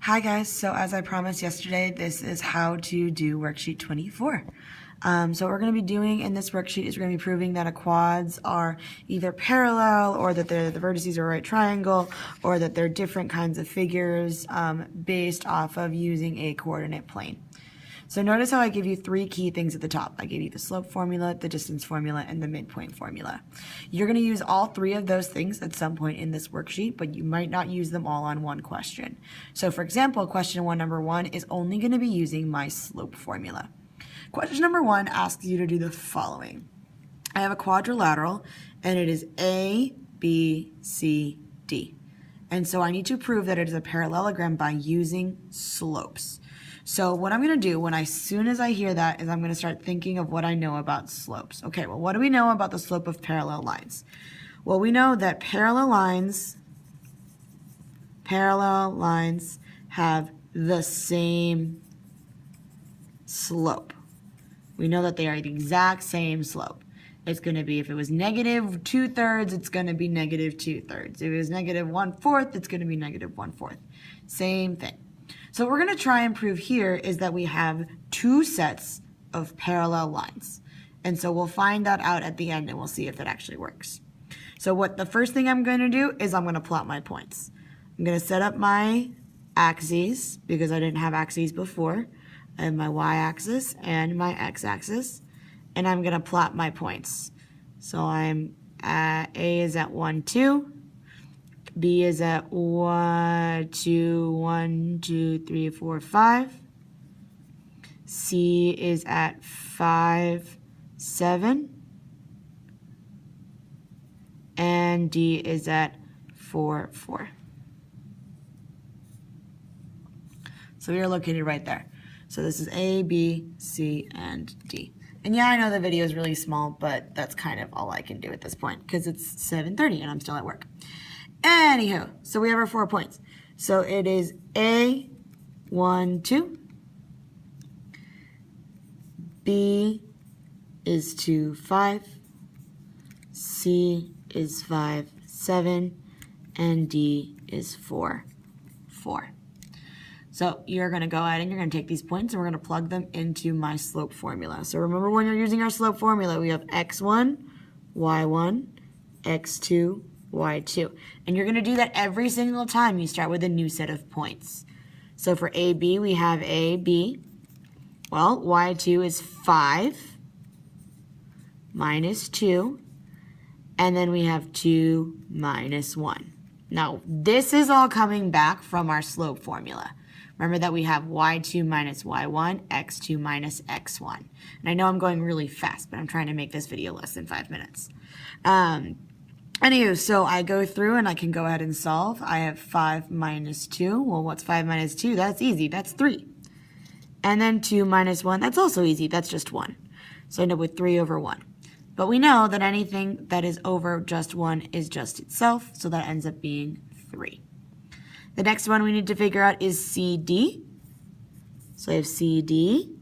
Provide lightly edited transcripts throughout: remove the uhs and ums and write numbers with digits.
Hi guys, so as I promised yesterday, this is how to do worksheet 24. So what we're going to be doing in this worksheet is we're going to be proving that quads are either parallel, or that the vertices are a right triangle, or that they're different kinds of figures based off of using a coordinate plane. So notice how I give you three key things at the top. I gave you the slope formula, the distance formula, and the midpoint formula. You're going to use all three of those things at some point in this worksheet, but you might not use them all on one question. So for example, question number one is only going to be using my slope formula. Question number one asks you to do the following. I have a quadrilateral, and it is A, B, C, D. And so I need to prove that it is a parallelogram by using slopes. So what I'm going to do as soon as I hear that is I'm going to start thinking of what I know about slopes. Okay, well, what do we know about the slope of parallel lines? Well, we know that parallel lines have the same slope. We know that they are the exact same slope. It's going to be, if it was negative 2/3, it's going to be negative 2/3. If it was negative 1/4, it's going to be negative 1/4. Same thing. So what we're going to try and prove here is that we have two sets of parallel lines. And so we'll find that out at the end, and we'll see if it actually works. So the first thing I'm going to do is I'm going to plot my points. I'm going to set up my axes, because I didn't have axes before. I have my y-axis and my x-axis, and I'm going to plot my points. So I'm at A is at 1, 2. B is at 1, 2, 3, 4, 5. C is at 5, 7. And D is at 4, 4. So we are located right there. So this is A, B, C, and D. And yeah, I know the video is really small, but that's kind of all I can do at this point because it's 7:30 and I'm still at work. Anywho, so we have our 4 points. So it is A, 1, 2. B is 2, 5. C is 5, 7. And D is 4, 4. So you're going to go ahead and you're going to take these points and we're going to plug them into my slope formula. So remember, when you're using our slope formula, we have x1, y1, x2, y2. And you're going to do that every single time you start with a new set of points. So for AB, we have AB. Well, y2 is 5 minus 2. And then we have 2 minus 1. Now, this is all coming back from our slope formula. Remember that we have y2 minus y1, x2 minus x1. And I know I'm going really fast, but I'm trying to make this video less than 5 minutes. Anywho, so I go through and I can go ahead and solve. I have 5 minus 2. Well, what's 5 minus 2? That's easy. That's 3. And then 2 minus 1. That's also easy. That's just 1. So I end up with 3 over 1. But we know that anything that is over just 1 is just itself, so that ends up being 3. The next one we need to figure out is CD. So I have CD.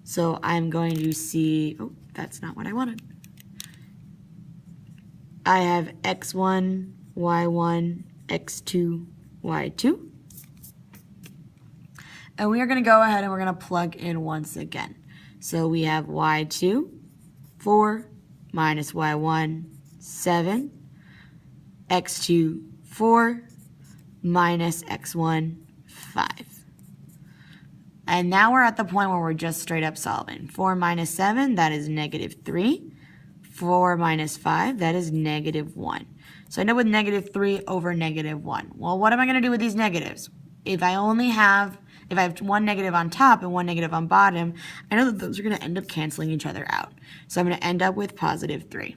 So I'm going to see, oh, that's not what I wanted. I have x1, y1, x2, y2. And we are going to go ahead and we're going to plug in once again. So we have y2, 4, minus y1, 7, x2, 4, minus x1, 5. And now we're at the point where we're just straight up solving. 4 minus 7, that is negative 3. 4 minus 5, that is negative 1. So I end up with negative 3 over negative 1. Well, what am I going to do with these negatives? If I have one negative on top and one negative on bottom, I know that those are going to end up canceling each other out. So I'm going to end up with positive 3.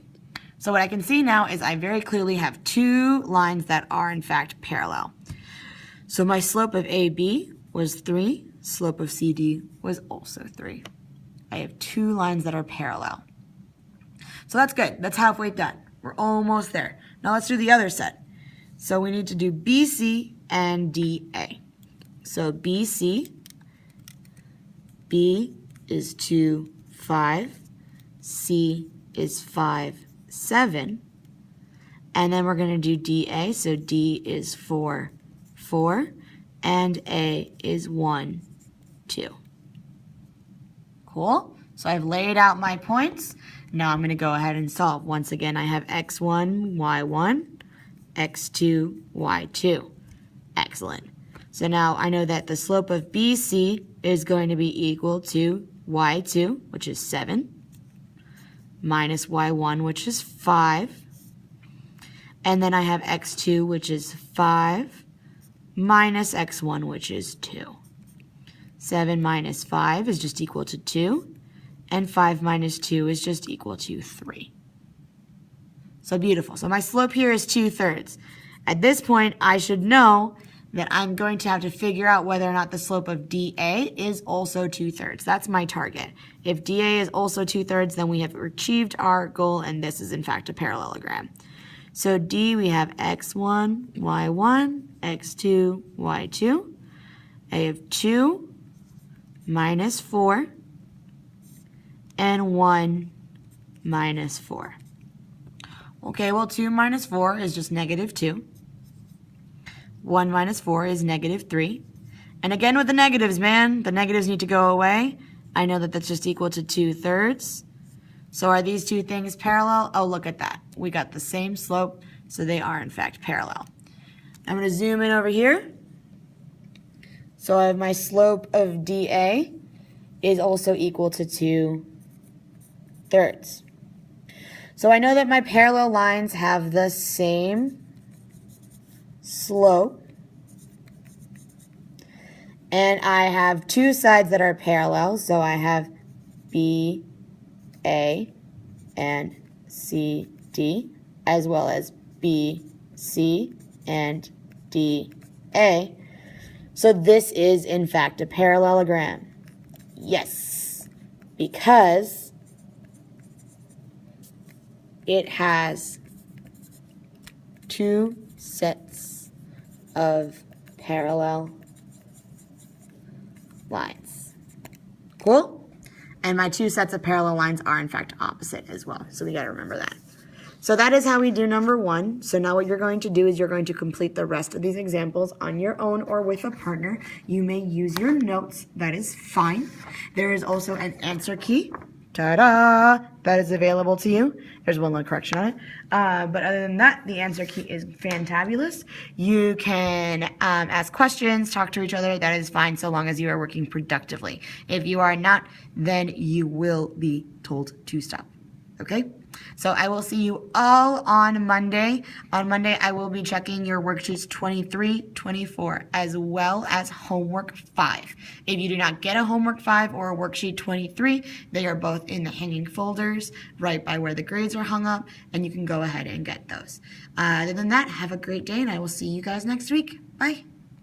So what I can see now is I very clearly have two lines that are in fact parallel. So my slope of AB was 3. Slope of CD was also 3. I have two lines that are parallel. So that's good. That's halfway done. We're almost there. Now let's do the other set. So we need to do BC and DA. So BC, B is 2, 5. C is 5, 7. And then we're going to do DA. So D is 4, 4. and A is 1, 2. Cool? So I've laid out my points. Now I'm going to go ahead and solve. Once again, I have x1, y1, x2, y2. Excellent. So now I know that the slope of BC is going to be equal to y2, which is 7, minus y1, which is 5. And then I have x2, which is 5, minus x1, which is 2. 7 minus 5 is just equal to 2. And 5 minus 2 is just equal to 3. So beautiful. So my slope here is 2/3. At this point, I should know that I'm going to have to figure out whether or not the slope of DA is also 2/3. That's my target. If DA is also 2/3, then we have achieved our goal, and this is in fact a parallelogram. So D, we have x1, y1, x2, y2. I have 2 minus 4 and 1 minus 4. Okay, well 2 minus 4 is just -2. 1 minus 4 is -3. And again with the negatives, man, the negatives need to go away. I know that that's just equal to 2/3. So are these two things parallel? Oh, look at that. We got the same slope, so they are in fact parallel. I'm going to zoom in over here. So I have my slope of DA is also equal to 2/3. So I know that my parallel lines have the same slope, and I have two sides that are parallel, so I have BA and CD, as well as BC and DA. So this is in fact a parallelogram. Yes, because it has two sets of parallel lines. Cool? And my two sets of parallel lines are in fact opposite as well. So we got to remember that. So that is how we do number 1. So now what you're going to do is you're going to complete the rest of these examples on your own or with a partner. You may use your notes. That is fine. There is also an answer key. Ta-da! That is available to you. There's one little correction on it. But other than that, the answer key is fantabulous. You can ask questions, talk to each other. That is fine so long as you are working productively. If you are not, then you will be told to stop. Okay? So I will see you all on Monday. On Monday, I will be checking your worksheets 23, 24, as well as homework 5. If you do not get a homework 5 or a worksheet 23, they are both in the hanging folders right by where the grades are hung up, and you can go ahead and get those. Other than that, have a great day, and I will see you guys next week. Bye.